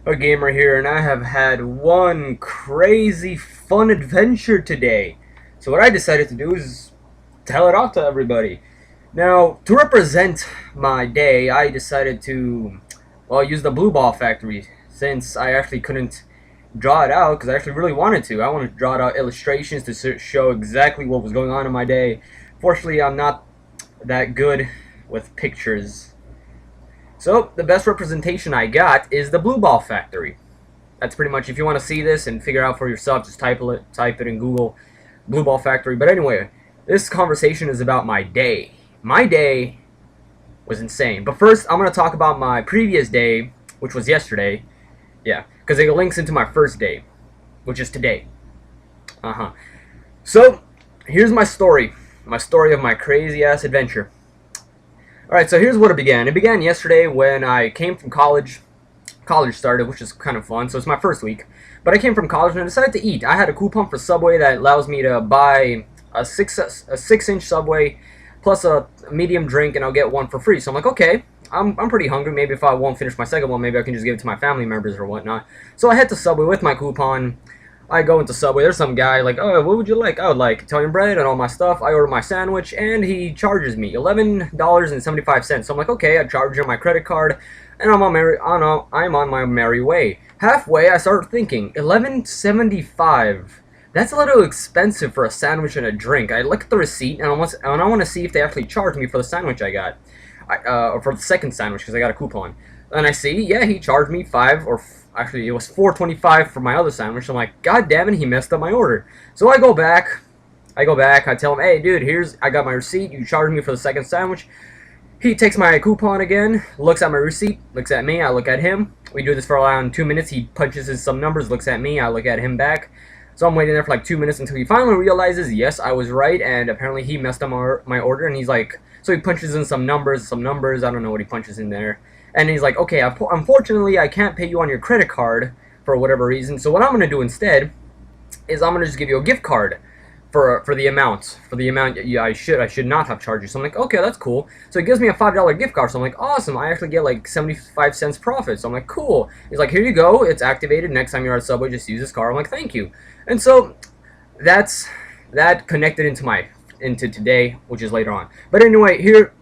AGamer here, and I have had one crazy fun adventure today. So what I decided to do is tell it off to everybody. Now, to represent my day, I decided to, well, use the Blue Ball Factory, since I actually couldn't draw it out, because I actually really wanted to. I wanted to draw it out illustrations to show exactly what was going on in my day. Fortunately, I'm not that good with pictures. So, the best representation I got is the Blue Ball Factory. That's pretty much, if you want to see this and figure out for yourself, just type it in Google, Blue Ball Factory. But anyway, this conversation is about my day. My day was insane. But first, I'm going to talk about my previous day, which was yesterday. Yeah, because it links into my first day, which is today. So, here's my story. My story of my crazy-ass adventure. Alright, so here's what it began. It began yesterday when I came from college. College started, which is kind of fun, so it's my first week. But I came from college and I decided to eat. I had a coupon for Subway that allows me to buy a 6-inch Subway plus a medium drink, and I'll get one for free. So I'm like, okay, I'm pretty hungry. Maybe if I won't finish my second one, maybe I can just give it to my family members or whatnot. So I head to Subway with my coupon. I go into Subway, there's some guy like, oh, what would you like? I would like Italian bread and all my stuff. I order my sandwich, and he charges me $11.75. So I'm like, okay, I charge him my credit card, and I'm on my merry way. Halfway, I start thinking, $11.75. That's a little expensive for a sandwich and a drink. I look at the receipt, and I want to see if they actually charged me for the sandwich I got. Or for the second sandwich, because I got a coupon. And I see, yeah, he charged me actually, it was $4.25 for my other sandwich. I'm like, God damn it, he messed up my order. So I go back, I tell him, hey, dude, I got my receipt, you charged me for the second sandwich. He takes my coupon again, looks at my receipt, looks at me, I look at him. We do this for around 2 minutes, he punches in some numbers, looks at me, I look at him back. So I'm waiting there for like 2 minutes until he finally realizes, yes, I was right, and apparently he messed up my order, and he's like, so he punches in some numbers, I don't know what he punches in there. And he's like, okay, unfortunately, I can't pay you on your credit card for whatever reason. So what I'm going to do instead is I'm going to just give you a gift card for the amount. Yeah, I should not have charged you. So I'm like, okay, that's cool. So he gives me a $5 gift card. So I'm like, awesome. I actually get like 75 cents profit. So I'm like, cool. He's like, here you go. It's activated. Next time you're at Subway, just use this card. I'm like, thank you. And so that connected into today, which is later on. But anyway, here.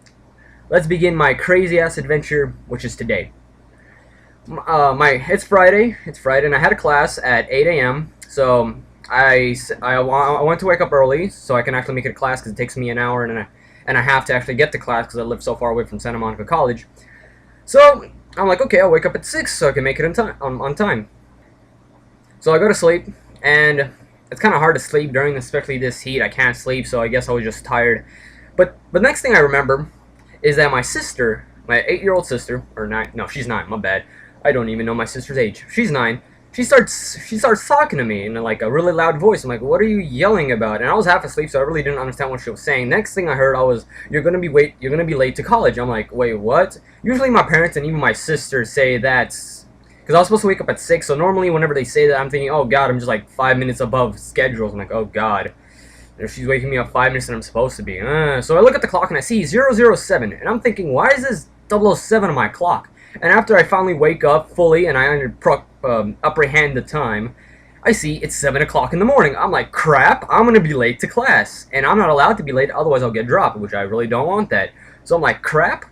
Let's begin my crazy-ass adventure, which is today. It's Friday, and I had a class at 8 a.m., so I want to wake up early so I can actually make it a class, because it takes me an hour and a half to actually get to class, because I live so far away from Santa Monica College. So I'm like, okay, I'll wake up at 6 so I can make it on time. So I go to sleep, and it's kind of hard to sleep during especially this heat. I can't sleep, so I guess I was just tired. But the next thing I remember is that my sister, my 8-year-old sister, or 9, no, she's 9, my bad. I don't even know my sister's age. She's 9. She starts talking to me in like a really loud voice. I'm like, what are you yelling about? And I was half asleep, so I really didn't understand what she was saying. Next thing I heard, you're gonna be late to college. I'm like, wait, what? Usually my parents and even my sister say that, because I was supposed to wake up at 6, so normally whenever they say that, I'm thinking, oh god, I'm just like 5 minutes above schedule. I'm like, oh god. If she's waking me up 5 minutes and I'm supposed to be. So I look at the clock and I see 007, and I'm thinking, why is this 007 on my clock? And after I finally wake up fully and I apprehend the time, I see it's 7 o'clock in the morning. I'm like, crap, I'm going to be late to class. And I'm not allowed to be late, otherwise I'll get dropped, which I really don't want that. So I'm like, crap,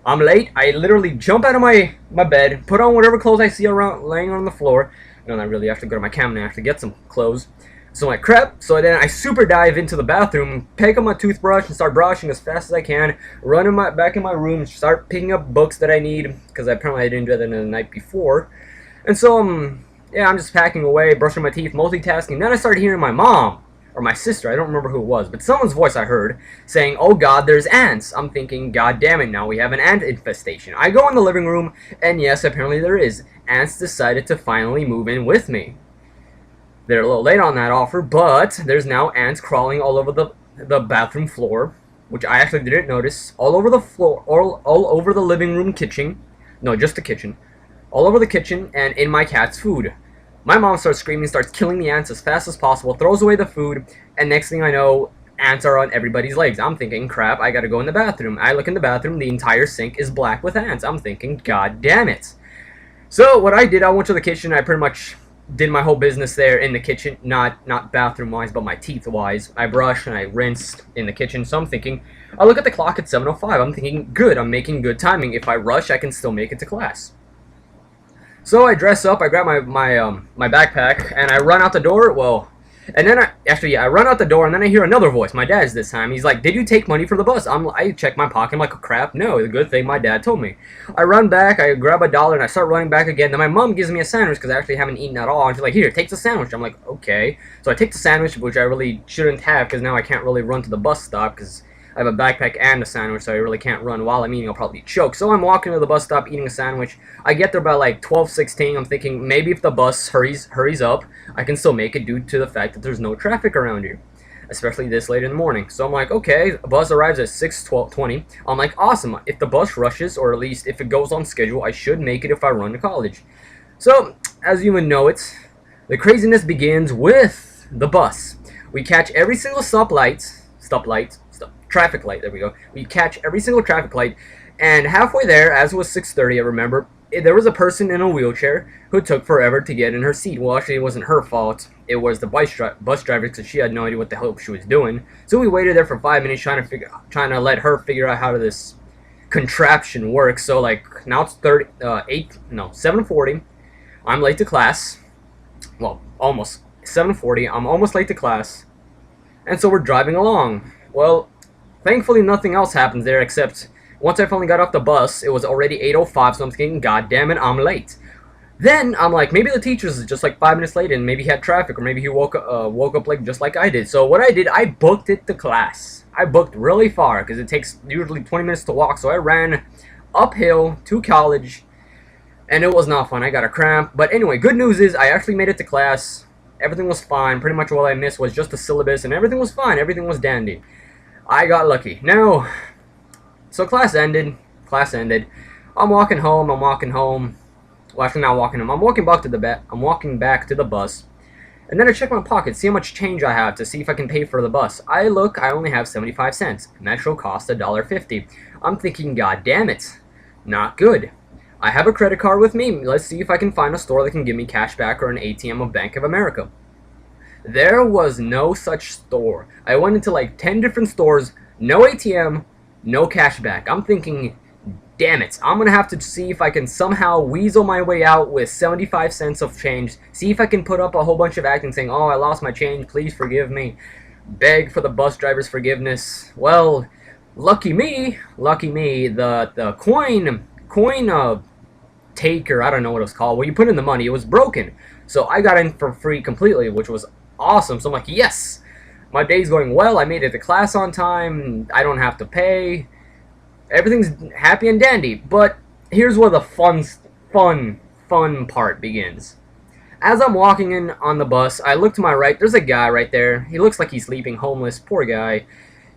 I'm late. I literally jump out of my bed, put on whatever clothes I see laying on the floor. No, not really. I have to go to my cabinet and actually get some clothes. So I'm like, crap. So then I super dive into the bathroom, pick up my toothbrush, and start brushing as fast as I can, run back in my room, start picking up books that I need, because apparently I didn't do that the night before. And so, yeah, I'm just packing away, brushing my teeth, multitasking. Then I started hearing my mom, or my sister, I don't remember who it was, but someone's voice I heard, saying, oh god, there's ants. I'm thinking, god damn it, now we have an ant infestation. I go in the living room, and yes, apparently there is. Ants decided to finally move in with me. They're a little late on that offer, but there's now ants crawling all over the bathroom floor, which I actually didn't notice. All over the floor, all over the living room kitchen. No, just the kitchen. All over the kitchen and in my cat's food. My mom starts screaming, starts killing the ants as fast as possible, throws away the food, and next thing I know, ants are on everybody's legs. I'm thinking, crap, I gotta go in the bathroom. I look in the bathroom, the entire sink is black with ants. I'm thinking, god damn it. So what I did, I went to the kitchen. I pretty much did my whole business there in the kitchen, not bathroom wise, but my teeth wise. I brushed and I rinsed in the kitchen. So I'm thinking, I look at the clock at 7:05. I'm thinking, good, I'm making good timing. If I rush, I can still make it to class. So I dress up, I grab my backpack, and I run out the door. Well, and then I run out the door, and then I hear another voice. My dad's this time. He's like, "Did you take money for the bus?" I check my pocket. I'm like, oh, "Crap, no." The good thing my dad told me. I run back. I grab $1, and I start running back again. Then my mom gives me a sandwich because I actually haven't eaten at all. And she's like, "Here, take the sandwich." I'm like, "Okay." So I take the sandwich, which I really shouldn't have because now I can't really run to the bus stop because I have a backpack and a sandwich, so I really can't run. While I'm eating, I'll probably choke. So I'm walking to the bus stop, eating a sandwich. I get there by like 12:16. I'm thinking maybe if the bus hurries up, I can still make it due to the fact that there's no traffic around here, especially this late in the morning. So I'm like, okay, the bus arrives at 6:20. I'm like, awesome. If the bus rushes, or at least if it goes on schedule, I should make it if I run to college. So, as you would know it, the craziness begins with the bus. We catch every single traffic light, there we go. We catch every single traffic light, and halfway there, as it was 6:30, I remember, there was a person in a wheelchair who took forever to get in her seat. Well, actually, it wasn't her fault. It was the bus driver, because she had no idea what the hell she was doing. So we waited there for 5 minutes trying to let her figure out how this contraption works. So like now it's 7:40. I'm late to class. Well, almost 7:40. I'm almost late to class, and so we're driving along. Well, thankfully, nothing else happens there except once I finally got off the bus, it was already 8:05, so I'm thinking, god damn it, I'm late. Then I'm like, maybe the teacher's just like 5 minutes late and maybe he had traffic, or maybe he woke up late just like I did. So what I did, I booked it to class. I booked really far because it takes usually 20 minutes to walk, so I ran uphill to college, and it was not fun. I got a cramp. But anyway, good news is I actually made it to class. Everything was fine. Pretty much all I missed was just the syllabus, and everything was fine. Everything was dandy. I got lucky. Now, so class ended. I'm walking home. Well, actually, not walking home. I'm walking back to the bus, and then I check my pocket, see how much change I have to see if I can pay for the bus. I look. I only have 75 cents. Metro costs $1.50. I'm thinking, god damn it, not good. I have a credit card with me. Let's see if I can find a store that can give me cash back or an ATM of Bank of America. There was no such store. I went into like 10 different stores, no ATM, no cashback. I'm thinking, damn it, I'm gonna have to see if I can somehow weasel my way out with 75 cents of change. See if I can put up a whole bunch of acting saying, oh, I lost my change, please forgive me. Beg for the bus driver's forgiveness. Well, lucky me, the coin taker, I don't know what it was called, where you put in the money, it was broken. So I got in for free completely, which was awesome. So I'm like, yes, my day's going well. I made it to class on time. I don't have to pay. Everything's happy and dandy. But here's where the fun part begins. As I'm walking in on the bus, I look to my right. There's a guy right there. He looks like he's sleeping, homeless. Poor guy.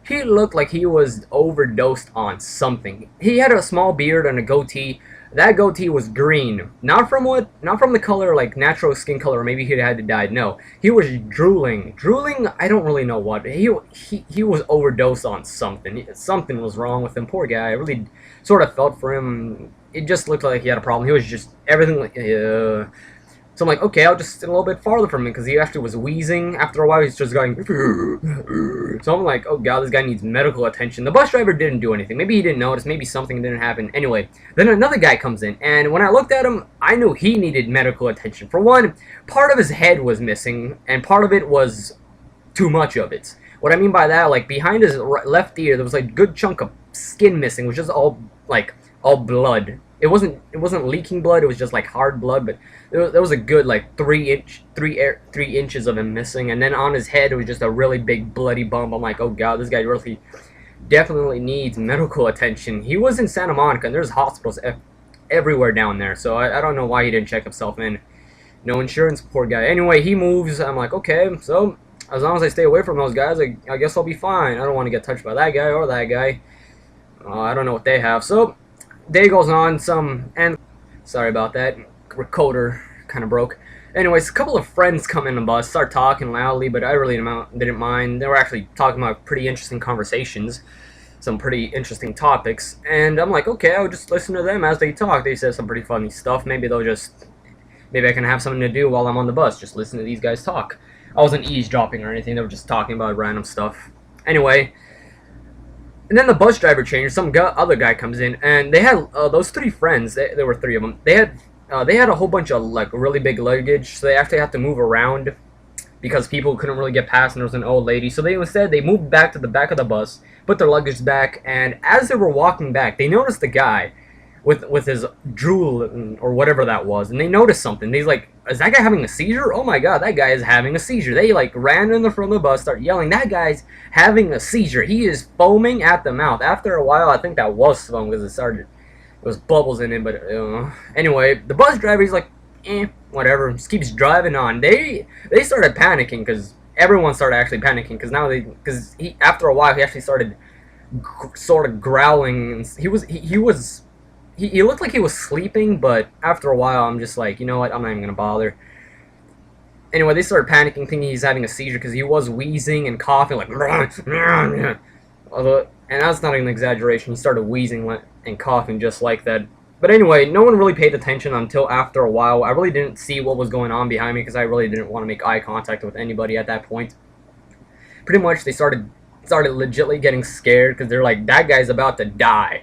He looked like he was overdosed on something. He had a small beard and a goatee. That goatee was green, not from the color, like natural skin color, or maybe he had died. No, he was drooling. I don't really know what. He was overdosed on something. Something was wrong with him. Poor guy. I really sort of felt for him. It just looked like he had a problem. He was just everything like. So I'm like, okay, I'll just sit a little bit farther from him because he actually was wheezing. After a while, he's just going. So I'm like, oh god, this guy needs medical attention. The bus driver didn't do anything. Maybe he didn't notice. Maybe something didn't happen. Anyway, then another guy comes in, and when I looked at him, I knew he needed medical attention. For one, part of his head was missing, and part of it was too much of it. What I mean by that, like behind his left ear, there was like a good chunk of skin missing, which is all blood. It wasn't leaking blood. It was just like hard blood, but there was a good like 3 inches of him missing, and then on his head it was just a really big bloody bump. I'm like, oh god, this guy really definitely needs medical attention. He was in Santa Monica, and there's hospitals everywhere down there, so I don't know why he didn't check himself in. No insurance, poor guy. Anyway, he moves. I'm like, okay, so as long as I stay away from those guys, I guess I'll be fine. I don't want to get touched by that guy or that guy. I don't know what they have. So day goes on, and sorry about that, recorder kind of broke. Anyways, a couple of friends come in the bus, start talking loudly, but I really didn't mind. They were actually talking about pretty interesting conversations, some pretty interesting topics, and I'm like, okay, I'll just listen to them as they talk. They said some pretty funny stuff. Maybe I can have something to do while I'm on the bus, just listen to these guys talk. I wasn't eavesdropping or anything. They were just talking about random stuff. Anyway, and then the bus driver changed. Some other guy comes in, and they had those three friends. There were three of them. They had a whole bunch of like really big luggage, so they actually had to move around because people couldn't really get past, and there was an old lady. So they moved back to the back of the bus, put their luggage back, and as they were walking back, they noticed the guy with his drool or whatever that was, and they noticed something. He's like, "Is that guy having a seizure? Oh my god, that guy is having a seizure!" They like ran in the front of the bus, start yelling, "That guy's having a seizure! He is foaming at the mouth!" After a while, I think that was foam because it was bubbles in it. But anyway, the bus driver, he's like, whatever, just keeps driving on. They started panicking because everyone started actually panicking because he after a while he actually started sort of growling. He looked like he was sleeping, but after a while, I'm just like, you know what? I'm not even gonna bother. Anyway, they started panicking, thinking he's having a seizure because he was wheezing and coughing like. Although, and that's not an exaggeration. He started wheezing and coughing just like that. But anyway, no one really paid attention until after a while. I really didn't see what was going on behind me because I really didn't want to make eye contact with anybody at that point. Pretty much, they started legitly getting scared because they're like, that guy's about to die.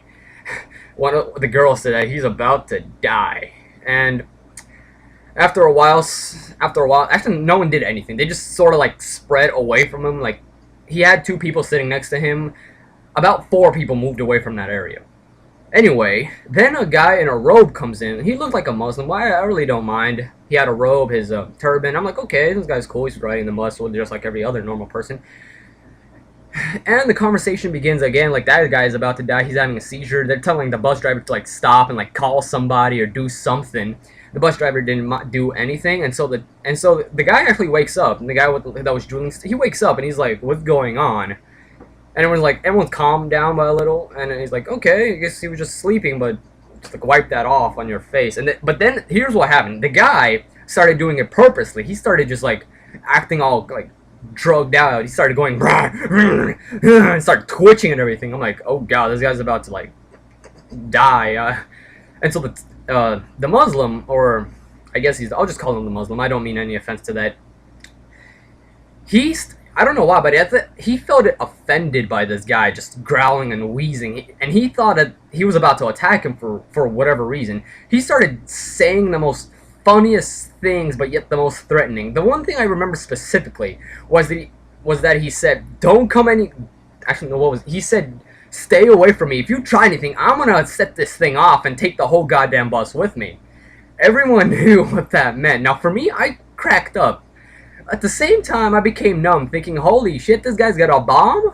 One of the girls said that he's about to die, and after a while, actually no one did anything. They just sort of like spread away from him. Like he had two people sitting next to him. About 4 people moved away from that area. Anyway, then a guy in a robe comes in. He looked like a Muslim. Why? I really don't mind. He had a robe, his turban. I'm like, okay, this guy's cool. He's riding the bus just like every other normal person. And the conversation begins again, like that guy is about to die, he's having a seizure. They're telling the bus driver to like stop and like call somebody or do something. The bus driver didn't do anything, and so the guy actually wakes up, and the guy that was drooling, he wakes up and he's like, what's going on? And everyone's calmed down by a little, and he's like, okay, I guess he was just sleeping, but just like wipe that off on your face. But then here's what happened. The guy started doing it purposely. He started just like acting all like drugged out. He started going and started twitching and everything. I'm like, oh god, this guy's about to like die. And so the Muslim, or I guess I'll just call him the Muslim. I don't mean any offense to that. I don't know why, but he felt offended by this guy just growling and wheezing, and he thought that he was about to attack him for whatever reason. He started saying the most funniest things, but yet the most threatening. The one thing I remember specifically was that he said, "Don't come any." Actually, no, he said? "Stay away from me. If you try anything, I'm gonna set this thing off and take the whole goddamn bus with me." Everyone knew what that meant. Now, for me, I cracked up. At the same time, I became numb, thinking, "Holy shit, this guy's got a bomb?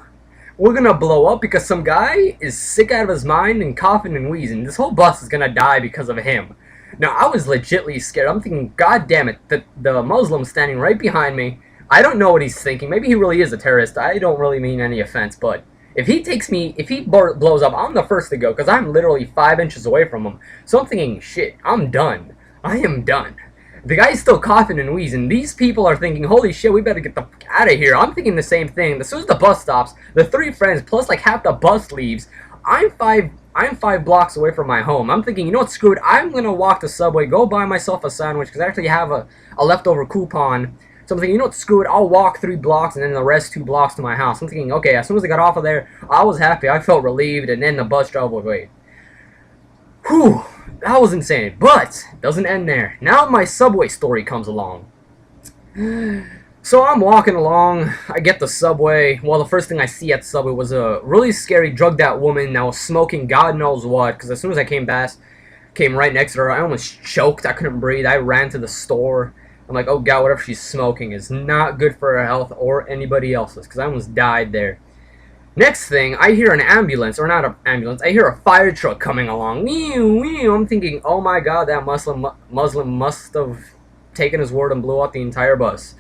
We're gonna blow up because some guy is sick out of his mind and coughing and wheezing. This whole bus is gonna die because of him." Now, I was legitly scared. I'm thinking, god damn it, the Muslim standing right behind me. I don't know what he's thinking. Maybe he really is a terrorist. I don't really mean any offense, but if he blows up, I'm the first to go, because I'm literally 5 inches away from him. So I'm thinking, shit, I'm done. I am done. The guy's still coughing and wheezing. These people are thinking, holy shit, we better get the fuck out of here. I'm thinking the same thing. As soon as the bus stops, the 3 friends, plus like half the bus leaves, I'm 5 blocks away from my home. I'm thinking, you know what, screw it. I'm going to walk the subway, go buy myself a sandwich, because I actually have a leftover coupon. So I'm thinking, you know what, screw it. I'll walk 3 blocks and then the rest 2 blocks to my house. I'm thinking, okay, as soon as I got off of there, I was happy. I felt relieved, and then the bus drove away. Whew, that was insane. But it doesn't end there. Now my subway story comes along. So I'm walking along, I get the subway. Well, the first thing I see at the subway was a really scary drugged out woman that was smoking God knows what, because as soon as I came right next to her, I almost choked, I couldn't breathe. I ran to the store. I'm like, oh god, whatever she's smoking is not good for her health or anybody else's, because I almost died there. Next thing, I hear an ambulance, or not an ambulance, I hear a fire truck coming along. I'm thinking, oh my god, that Muslim must have taken his word and blew out the entire bus.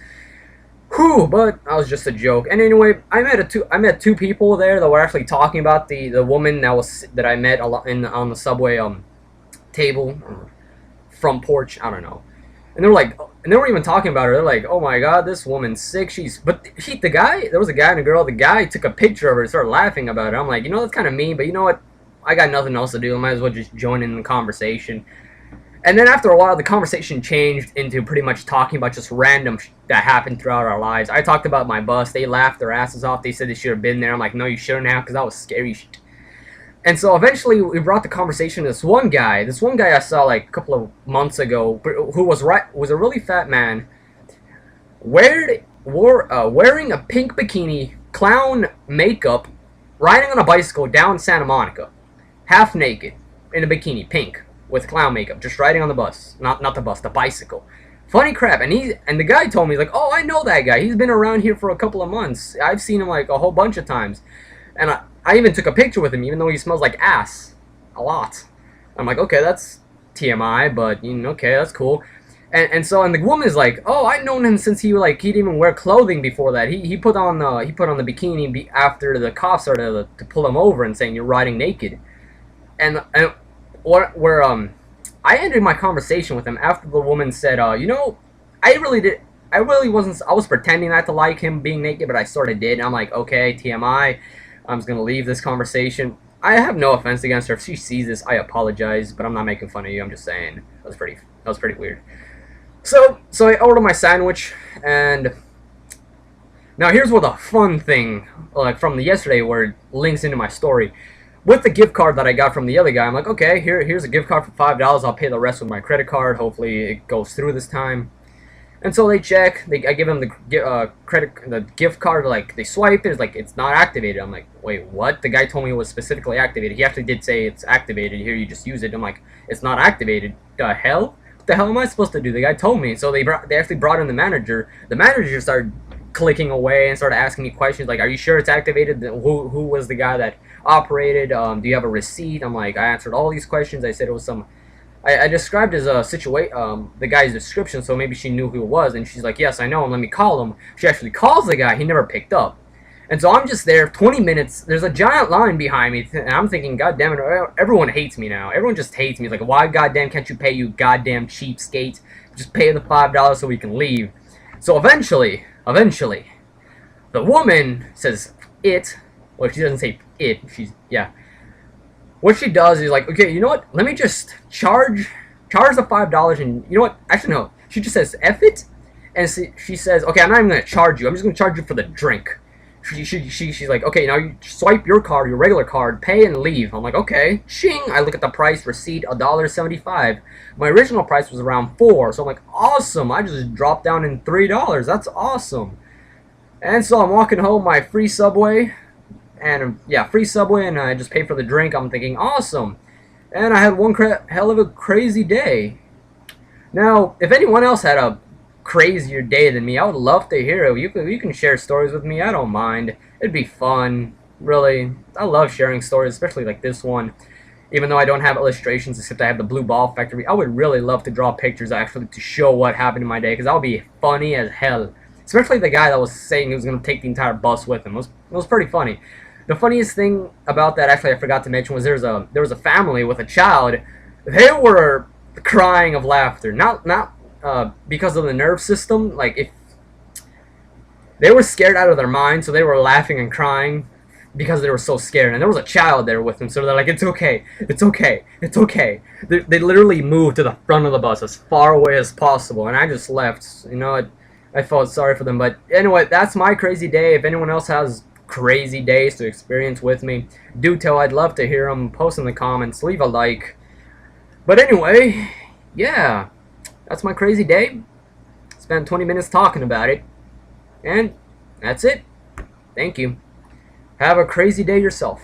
Whew, but that was just a joke. And anyway, I met 2 people there that were actually talking about the woman that I met on the subway table, or front porch, I don't know. And they were like, and they weren't even talking about her. They're like, oh my god, this woman's sick. The guy, there was a guy and a girl. The guy took a picture of her and started laughing about it. I'm like, you know, that's kind of mean, but you know what? I got nothing else to do. I might as well just join in the conversation. And then after a while, the conversation changed into pretty much talking about just random that happened throughout our lives. I talked about my bus. They laughed their asses off. They said they should have been there. I'm like, no, you shouldn't have, because that was scary shit. And so eventually we brought the conversation to this one guy. This one guy I saw like a couple of months ago, who was a really fat man, wearing a pink bikini, clown makeup, riding on a bicycle down Santa Monica, half naked, in a bikini, pink, with clown makeup, just riding on the bus, not the bus, the bicycle. Funny crap. And the guy told me, he's like, oh, I know that guy. He's been around here for a couple of months. I've seen him like a whole bunch of times. And I even took a picture with him, even though he smells like ass. A lot. I'm like, okay, that's TMI, but, you know, okay, that's cool. And the woman is like, oh, I've known him since he didn't even wear clothing before that. He put on the bikini after the cops started to pull him over and saying you're riding naked. And I ended my conversation with him after the woman said, you know, I was pretending not to like him being naked, but I sort of did. And I'm like, okay, TMI. I'm just gonna leave this conversation. I have no offense against her. If she sees this, I apologize, but I'm not making fun of you. I'm just saying that was pretty weird. So I ordered my sandwich, and now here's where the fun thing, like from yesterday, where it links into my story. With the gift card that I got from the other guy, I'm like, okay, here's a gift card for $5. I'll pay the rest with my credit card. Hopefully it goes through this time. And so they check. I give them the gift card. Like they swipe it. It's like it's not activated. I'm like, wait, what? The guy told me it was specifically activated. He actually did say it's activated. Here, you just use it. I'm like, it's not activated. The hell? What the hell am I supposed to do? The guy told me. So they actually brought in the manager. The manager started clicking away and started asking me questions like, are you sure it's activated? Who was the guy that operated? Do you have a receipt? I'm like, I answered all these questions. I said it was some. I described his the guy's description, so maybe she knew who it was, and she's like, yes, I know him, let me call him. She actually calls the guy, he never picked up. And so I'm just there, 20 minutes, there's a giant line behind me, and I'm thinking, god damn it, everyone hates me now. Everyone just hates me. It's like, why goddamn can't you pay, you goddamn cheapskate? Just pay the $5 so we can leave. So eventually, the woman says, well, she doesn't say it, what she does is like, okay, you know what? Let me just charge the $5, and you know what? Actually, no. She just says F it, and she says, okay, I'm not even gonna charge you. I'm just gonna charge you for the drink. She's like, okay, now you swipe your card, your regular card, pay and leave. I'm like, okay, shing. I look at the price, receipt, $1.75. My original price was around $4, so I'm like, awesome. I just dropped down in $3. That's awesome. And so I'm walking home, my free Subway. And yeah, free Subway, and I just paid for the drink. I'm thinking, awesome. And I had one hell of a crazy day. Now, if anyone else had a crazier day than me, I would love to hear it. You can share stories with me. I don't mind. It'd be fun. Really, I love sharing stories, especially like this one. Even though I don't have illustrations, except I have the blue ball factory, I would really love to draw pictures actually to show what happened in my day, because that would be funny as hell. Especially the guy that was saying he was going to take the entire bus with him. It was pretty funny. The funniest thing about that, actually, I forgot to mention, was there was a family with a child. They were crying of laughter, not because of the nerve system. Like, if they were scared out of their mind, so they were laughing and crying because they were so scared. And there was a child there with them, so they're like, it's okay, it's okay, it's okay. They literally moved to the front of the bus as far away as possible, and I just left. You know, I felt sorry for them. But anyway, that's my crazy day. If anyone else has crazy days to experience with me, do tell. I'd love to hear them. Post in the comments, leave a like. But anyway, yeah, that's my crazy day. Spent 20 minutes talking about it, and that's it. Thank you. Have a crazy day yourself.